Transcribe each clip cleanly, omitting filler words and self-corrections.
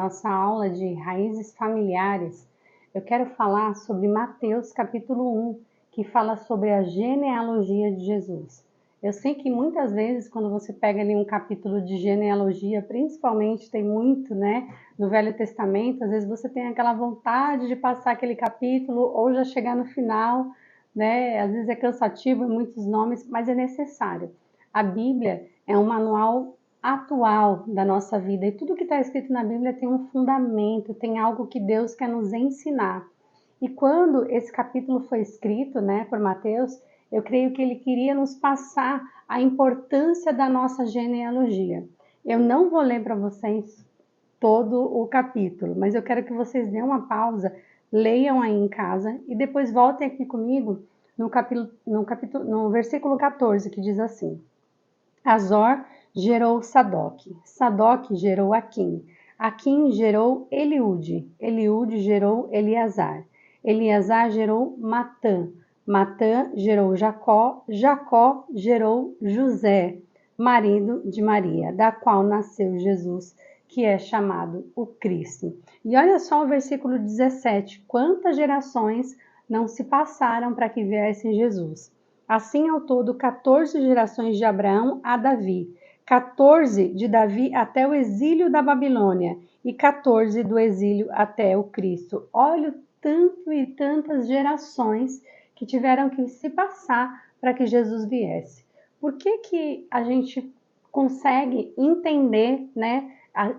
Nossa aula de raízes familiares, eu quero falar sobre Mateus capítulo 1, que fala sobre a genealogia de Jesus. Eu sei que muitas vezes quando você pega ali um capítulo de genealogia, principalmente tem muito, no Velho Testamento, às vezes você tem aquela vontade de passar aquele capítulo ou já chegar no final, Às vezes é cansativo, muitos nomes, mas é necessário. A Bíblia é um manual atual da nossa vida e tudo que está escrito na Bíblia tem um fundamento, tem algo que Deus quer nos ensinar. E quando esse capítulo foi escrito, por Mateus, eu creio que ele queria nos passar a importância da nossa genealogia. Eu não vou ler para vocês todo o capítulo, mas eu quero que vocês dêem uma pausa, leiam aí em casa e depois voltem aqui comigo no versículo 14, que diz assim: Azor gerou Sadoc, Sadoc gerou Aquim, Aquim gerou Eliúde, Eliúde gerou Eleazar, Eleazar gerou Matã, Matã gerou Jacó, Jacó gerou José, marido de Maria, da qual nasceu Jesus, que é chamado o Cristo. E olha só o versículo 17, quantas gerações não se passaram para que viesse Jesus. Assim, ao todo, 14 gerações de Abraão a Davi, 14 de Davi até o exílio da Babilônia e 14 do exílio até o Cristo. Olha o tanto e tantas gerações que tiveram que se passar para que Jesus viesse. Por que a gente consegue entender,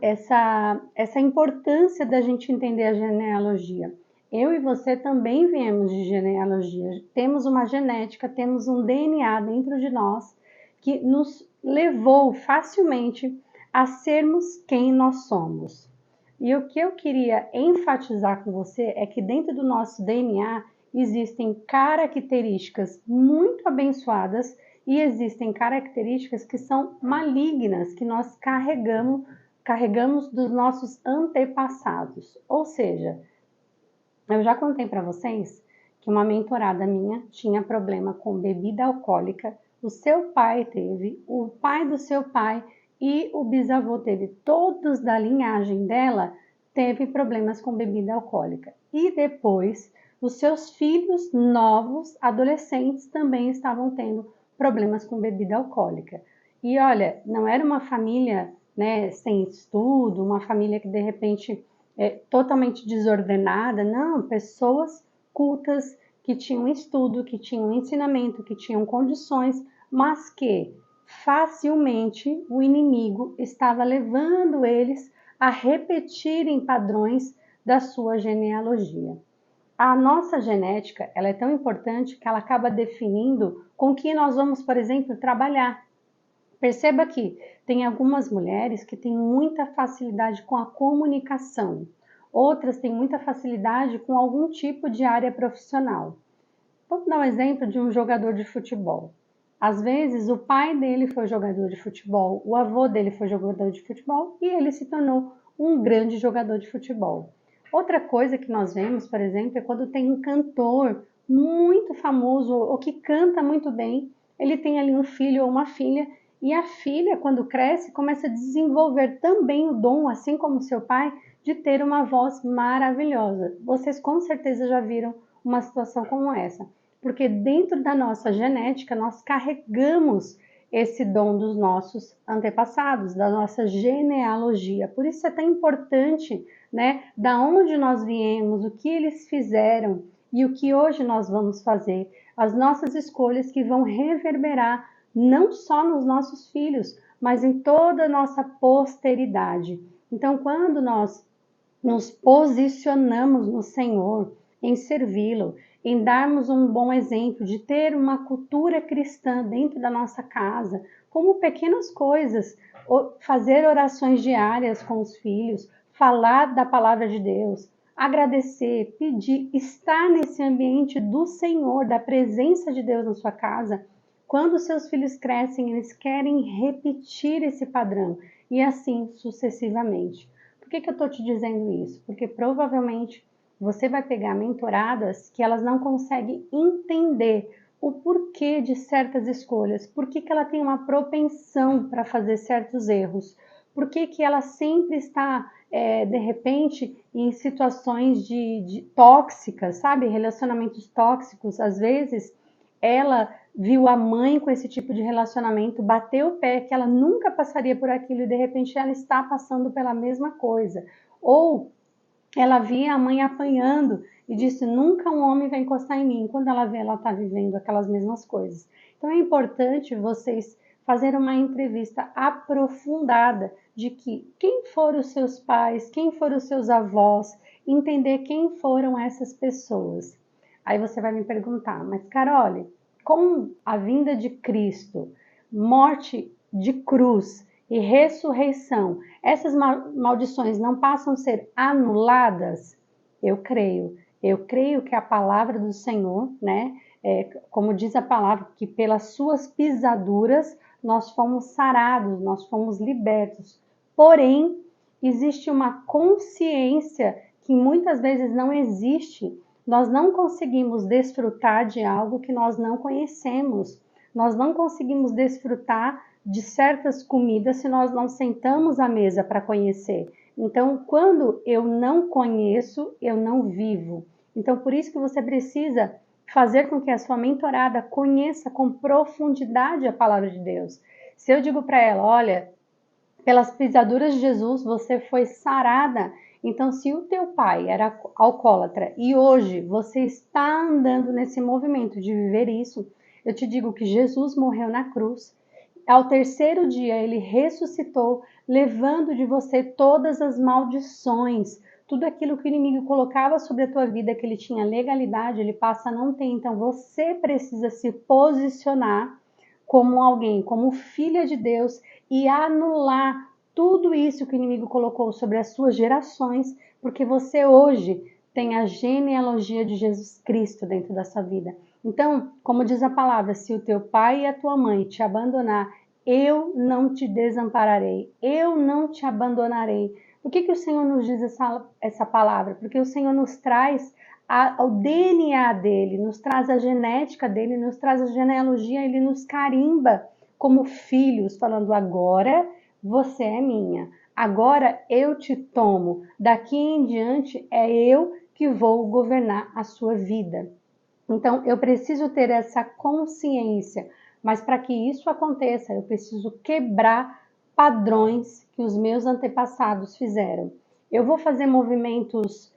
essa importância da gente entender a genealogia? Eu e você também viemos de genealogia, temos uma genética, temos um DNA dentro de nós que nos levou facilmente a sermos quem nós somos. E o que eu queria enfatizar com você é que dentro do nosso DNA existem características muito abençoadas e existem características que são malignas, que nós carregamos dos nossos antepassados. Ou seja, eu já contei para vocês que uma mentorada minha tinha problema com bebida alcoólica, o seu pai teve, o pai do seu pai e o bisavô teve, todos da linhagem dela teve problemas com bebida alcoólica. E depois, os seus filhos novos, adolescentes, também estavam tendo problemas com bebida alcoólica. E olha, não era uma família, sem estudo, uma família que de repente totalmente desordenada, não, pessoas cultas que tinham estudo, que tinham ensinamento, que tinham condições, mas que facilmente o inimigo estava levando eles a repetirem padrões da sua genealogia. A nossa genética, ela é tão importante que ela acaba definindo com que nós vamos, por exemplo, trabalhar. Perceba que tem algumas mulheres que têm muita facilidade com a comunicação, outras têm muita facilidade com algum tipo de área profissional. Vamos dar um exemplo de um jogador de futebol. Às vezes o pai dele foi jogador de futebol, o avô dele foi jogador de futebol e ele se tornou um grande jogador de futebol. Outra coisa que nós vemos, por exemplo, é quando tem um cantor muito famoso ou que canta muito bem, ele tem ali um filho ou uma filha. E a filha, quando cresce, começa a desenvolver também o dom, assim como seu pai, de ter uma voz maravilhosa. Vocês com certeza já viram uma situação como essa, porque dentro da nossa genética nós carregamos esse dom dos nossos antepassados, da nossa genealogia. Por isso é tão importante, da onde nós viemos, o que eles fizeram e o que hoje nós vamos fazer, as nossas escolhas que vão reverberar não só nos nossos filhos, mas em toda a nossa posteridade. Então, quando nós nos posicionamos no Senhor, em servi-lo, em darmos um bom exemplo, de ter uma cultura cristã dentro da nossa casa, como pequenas coisas, fazer orações diárias com os filhos, falar da palavra de Deus, agradecer, pedir, estar nesse ambiente do Senhor, da presença de Deus na sua casa. Quando seus filhos crescem, eles querem repetir esse padrão e assim sucessivamente. Por que eu estou te dizendo isso? Porque provavelmente você vai pegar mentoradas que elas não conseguem entender o porquê de certas escolhas, por que ela tem uma propensão para fazer certos erros, por que ela sempre está de repente, em situações de tóxicas, sabe? Relacionamentos tóxicos. Às vezes, ela viu a mãe com esse tipo de relacionamento, bateu o pé que ela nunca passaria por aquilo e de repente ela está passando pela mesma coisa. Ou ela via a mãe apanhando e disse: nunca um homem vai encostar em mim. Quando ela vê, ela está vivendo aquelas mesmas coisas. Então é importante vocês fazerem uma entrevista aprofundada de que quem foram os seus pais, quem foram os seus avós, entender quem foram essas pessoas. Aí você vai me perguntar: mas Carole, com a vinda de Cristo, morte de cruz e ressurreição, essas maldições não passam a ser anuladas? Eu creio. Eu creio que a palavra do Senhor, né? Como diz a palavra, que pelas suas pisaduras nós fomos sarados, nós fomos libertos. Porém, existe uma consciência que muitas vezes não existe. Nós não conseguimos desfrutar de algo que nós não conhecemos. Nós não conseguimos desfrutar de certas comidas se nós não sentamos à mesa para conhecer. Então, quando eu não conheço, eu não vivo. Então, por isso que você precisa fazer com que a sua mentorada conheça com profundidade a palavra de Deus. Se eu digo para ela: olha, pelas pisaduras de Jesus você foi sarada. Então, se o teu pai era alcoólatra e hoje você está andando nesse movimento de viver isso, eu te digo que Jesus morreu na cruz. Ao terceiro dia, ele ressuscitou, levando de você todas as maldições, tudo aquilo que o inimigo colocava sobre a tua vida, que ele tinha legalidade, ele passa a não ter. Então, você precisa se posicionar como alguém, como filha de Deus e anular tudo isso que o inimigo colocou sobre as suas gerações, porque você hoje tem a genealogia de Jesus Cristo dentro da sua vida. Então, como diz a palavra, se o teu pai e a tua mãe te abandonar, eu não te desampararei, eu não te abandonarei. Por que o Senhor nos diz essa palavra? Porque o Senhor nos traz o DNA dele, nos traz a genética dele, nos traz a genealogia, ele nos carimba como filhos, falando: agora você é minha, agora eu te tomo, daqui em diante é eu que vou governar a sua vida. Então, eu preciso ter essa consciência, mas para que isso aconteça, eu preciso quebrar padrões que os meus antepassados fizeram. Eu vou fazer movimentos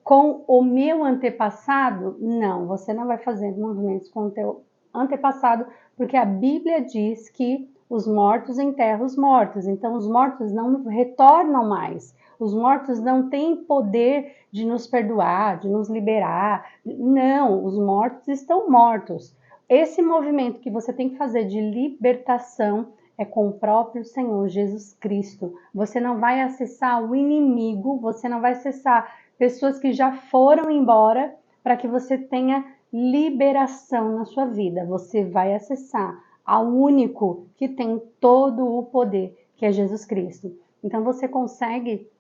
com o meu antepassado? Não, você não vai fazer movimentos com o teu antepassado, porque a Bíblia diz que os mortos enterram os mortos, então os mortos não retornam mais. Os mortos não têm poder de nos perdoar, de nos liberar. Não, os mortos estão mortos. Esse movimento que você tem que fazer de libertação é com o próprio Senhor Jesus Cristo. Você não vai acessar o inimigo, você não vai acessar pessoas que já foram embora para que você tenha liberação na sua vida. Você vai acessar ao único que tem todo o poder, que é Jesus Cristo. Então você consegue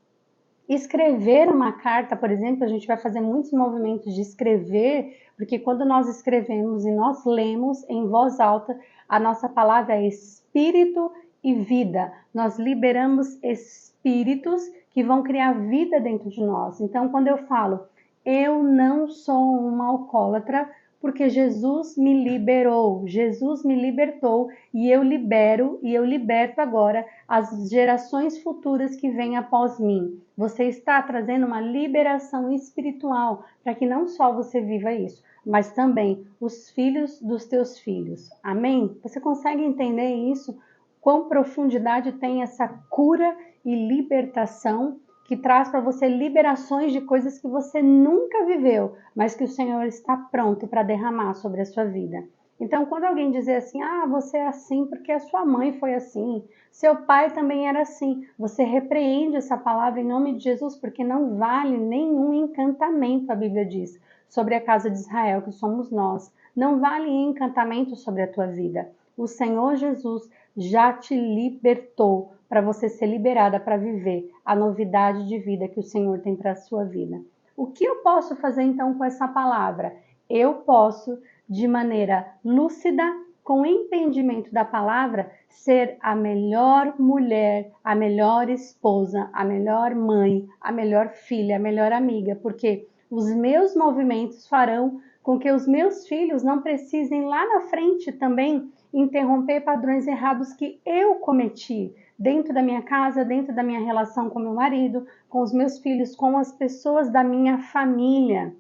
escrever uma carta, por exemplo. A gente vai fazer muitos movimentos de escrever, porque quando nós escrevemos e nós lemos em voz alta, a nossa palavra é espírito e vida. Nós liberamos espíritos que vão criar vida dentro de nós. Então, quando eu falo: eu não sou uma alcoólatra, porque Jesus me liberou, Jesus me libertou, e eu libero e eu liberto agora as gerações futuras que vêm após mim. Você está trazendo uma liberação espiritual para que não só você viva isso, mas também os filhos dos teus filhos. Amém? Você consegue entender isso? Quão profundidade tem essa cura e libertação que traz para você liberações de coisas que você nunca viveu, mas que o Senhor está pronto para derramar sobre a sua vida. Então, quando alguém dizer assim: ah, você é assim porque a sua mãe foi assim, seu pai também era assim, você repreende essa palavra em nome de Jesus, porque não vale nenhum encantamento, a Bíblia diz, sobre a casa de Israel, que somos nós. Não vale encantamento sobre a tua vida. O Senhor Jesus já te libertou para você ser liberada para viver a novidade de vida que o Senhor tem para a sua vida. O que eu posso fazer então com essa palavra? Eu posso, de maneira lúcida, com o entendimento da palavra, ser a melhor mulher, a melhor esposa, a melhor mãe, a melhor filha, a melhor amiga, porque os meus movimentos farão com que os meus filhos não precisem lá na frente também interromper padrões errados que eu cometi dentro da minha casa, dentro da minha relação com meu marido, com os meus filhos, com as pessoas da minha família,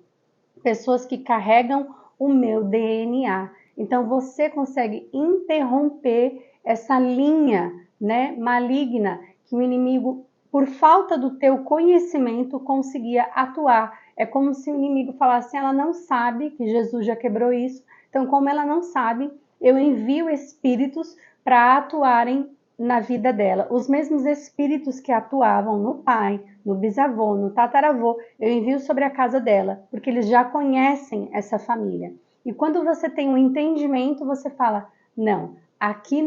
pessoas que carregam o meu DNA. Então você consegue interromper essa linha, né, maligna que o inimigo, por falta do teu conhecimento, conseguia atuar. É como se o inimigo falasse, ela não sabe que Jesus já quebrou isso. Então, como ela não sabe, eu envio espíritos para atuarem na vida dela. Os mesmos espíritos que atuavam no pai, no bisavô, no tataravô, eu envio sobre a casa dela, porque eles já conhecem essa família. E quando você tem um entendimento, você fala, não, aqui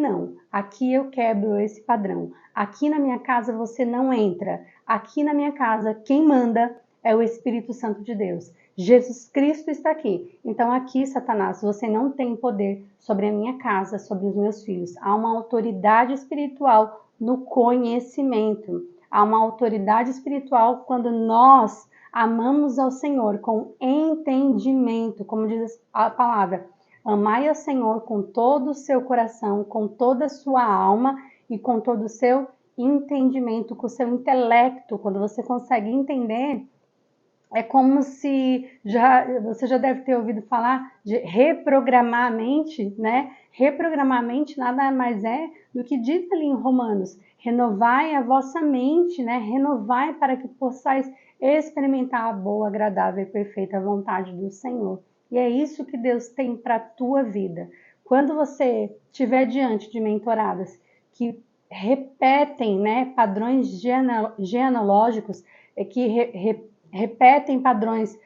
eu quebro esse padrão. Aqui na minha casa você não entra. Aqui na minha casa quem manda é o Espírito Santo de Deus. Jesus Cristo está aqui. Então aqui, Satanás, você não tem poder sobre a minha casa, sobre os meus filhos. Há uma autoridade espiritual no conhecimento. Há uma autoridade espiritual quando nós amamos ao Senhor com entendimento, como diz a palavra. Amai ao Senhor com todo o seu coração, com toda a sua alma e com todo o seu entendimento, com o seu intelecto. Quando você consegue entender, é como se você já deve ter ouvido falar de reprogramar a mente, né? Reprogramar a mente nada mais é do que diz ali em Romanos: renovai a vossa mente, né? Renovai para que possais experimentar a boa, agradável e perfeita vontade do Senhor. E é isso que Deus tem para a tua vida. Quando você estiver diante de mentoradas que repetem, né, padrões genealógicos, que repetem padrões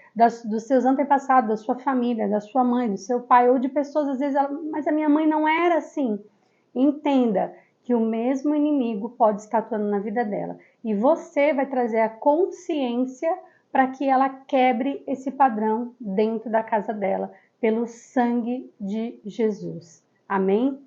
dos seus antepassados, da sua família, da sua mãe, do seu pai, ou de pessoas, às vezes, mas a minha mãe não era assim. Entenda que o mesmo inimigo pode estar atuando na vida dela. E você vai trazer a consciência para que ela quebre esse padrão dentro da casa dela, pelo sangue de Jesus. Amém?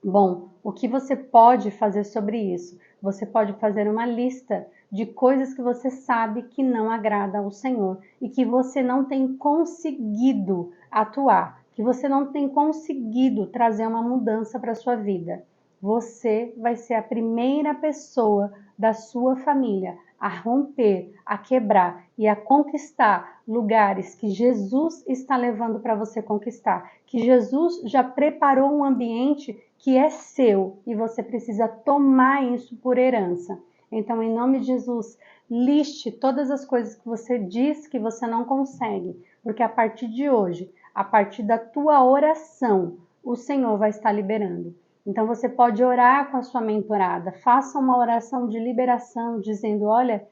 Bom, o que você pode fazer sobre isso? Você pode fazer uma lista de coisas que você sabe que não agrada ao Senhor e que você não tem conseguido atuar, que você não tem conseguido trazer uma mudança para a sua vida. Você vai ser a primeira pessoa da sua família a romper, a quebrar e a conquistar lugares que Jesus está levando para você conquistar, que Jesus já preparou um ambiente que é seu e você precisa tomar isso por herança. Então, em nome de Jesus, liste todas as coisas que você diz que você não consegue, porque a partir de hoje, a partir da tua oração, o Senhor vai estar liberando. Então, você pode orar com a sua mentorada, faça uma oração de liberação, dizendo, olha,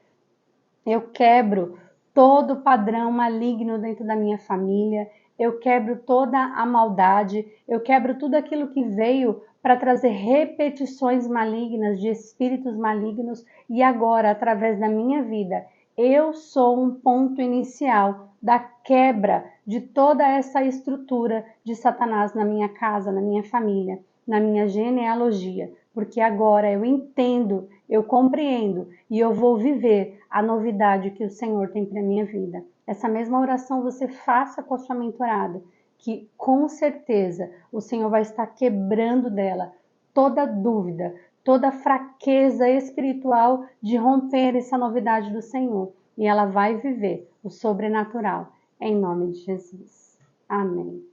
eu quebro todo padrão maligno dentro da minha família, eu quebro toda a maldade, eu quebro tudo aquilo que veio para trazer repetições malignas, de espíritos malignos, e agora, através da minha vida, eu sou um ponto inicial da quebra de toda essa estrutura de Satanás na minha casa, na minha família, na minha genealogia, porque agora eu entendo, eu compreendo e eu vou viver a novidade que o Senhor tem para a minha vida. Essa mesma oração você faça com a sua mentorada, que com certeza o Senhor vai estar quebrando dela toda dúvida, toda fraqueza espiritual de romper essa novidade do Senhor. E ela vai viver o sobrenatural, em nome de Jesus. Amém.